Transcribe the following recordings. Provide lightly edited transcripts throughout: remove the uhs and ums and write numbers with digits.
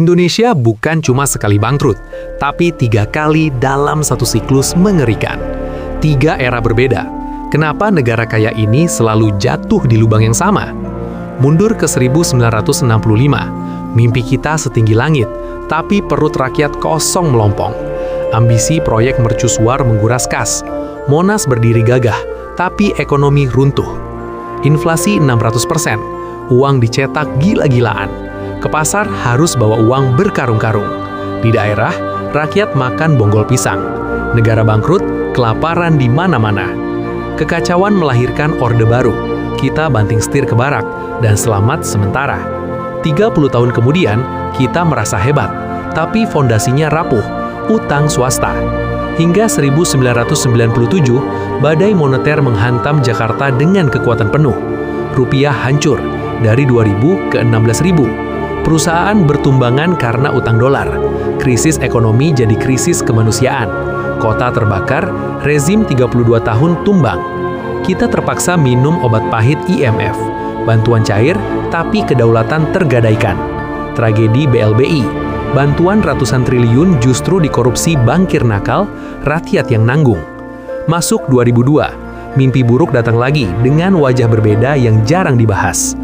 Indonesia bukan cuma sekali bangkrut, tapi 3 kali dalam satu siklus mengerikan. 3 era berbeda. Kenapa negara kaya ini selalu jatuh di lubang yang sama? Mundur ke 1965, mimpi kita setinggi langit, tapi perut rakyat kosong melompong. Ambisi proyek mercusuar menguras kas. Monas berdiri gagah, tapi ekonomi runtuh. Inflasi 600%, uang dicetak gila-gilaan. Ke pasar harus bawa uang berkarung-karung. Di daerah, rakyat makan bonggol pisang. Negara bangkrut, kelaparan di mana-mana. Kekacauan melahirkan Orde Baru. Kita banting setir ke barak dan selamat sementara. 30 tahun kemudian, kita merasa hebat, tapi fondasinya rapuh, utang swasta. Hingga 1997, badai moneter menghantam Jakarta dengan kekuatan penuh. Rupiah hancur, dari 2.000 ke 16.000. Perusahaan bertumbangan karena utang dolar. Krisis ekonomi jadi krisis kemanusiaan. Kota terbakar, rezim 32 tahun tumbang. Kita terpaksa minum obat pahit IMF. Bantuan cair, tapi kedaulatan tergadaikan. Tragedi BLBI. Bantuan ratusan triliun justru dikorupsi bankir nakal, rakyat yang nanggung. Masuk 2002, mimpi buruk datang lagi dengan wajah berbeda yang jarang dibahas.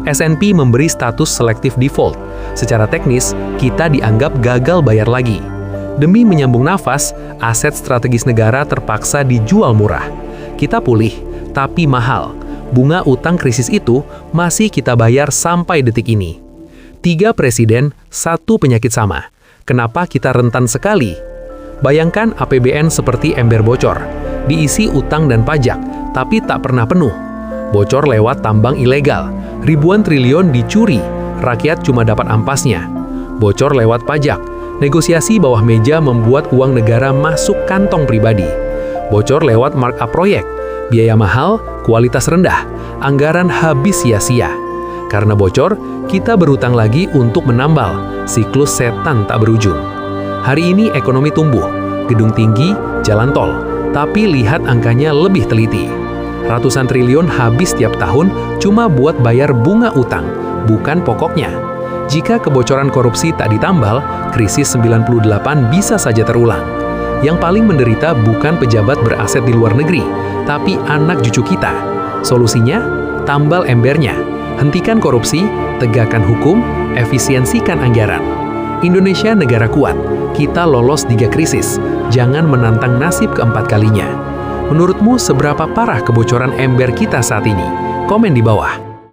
S&P memberi status selective default. Secara teknis, kita dianggap gagal bayar lagi. Demi menyambung nafas, aset strategis negara terpaksa dijual murah. Kita pulih, tapi mahal. Bunga utang krisis itu masih kita bayar sampai detik ini. 3 presiden, 1 penyakit sama. Kenapa kita rentan sekali? Bayangkan APBN seperti ember bocor. Diisi utang dan pajak, tapi tak pernah penuh. Bocor lewat tambang ilegal. Ribuan triliun dicuri, rakyat cuma dapat ampasnya. Bocor lewat pajak, negosiasi bawah meja membuat uang negara masuk kantong pribadi. Bocor lewat markup proyek, biaya mahal, kualitas rendah, anggaran habis sia-sia. Karena bocor, kita berutang lagi untuk menambal, siklus setan tak berujung. Hari ini ekonomi tumbuh, gedung tinggi, jalan tol, tapi lihat angkanya lebih teliti. Ratusan triliun habis tiap tahun cuma buat bayar bunga utang, bukan pokoknya. Jika kebocoran korupsi tak ditambal, krisis 98 bisa saja terulang. Yang paling menderita bukan pejabat beraset di luar negeri, tapi anak cucu kita. Solusinya? Tambal embernya. Hentikan korupsi, tegakkan hukum, efisiensikan anggaran. Indonesia negara kuat, kita lolos 3 krisis, jangan menantang nasib keempat kalinya. Menurutmu seberapa parah kebocoran ember kita saat ini? Komen di bawah.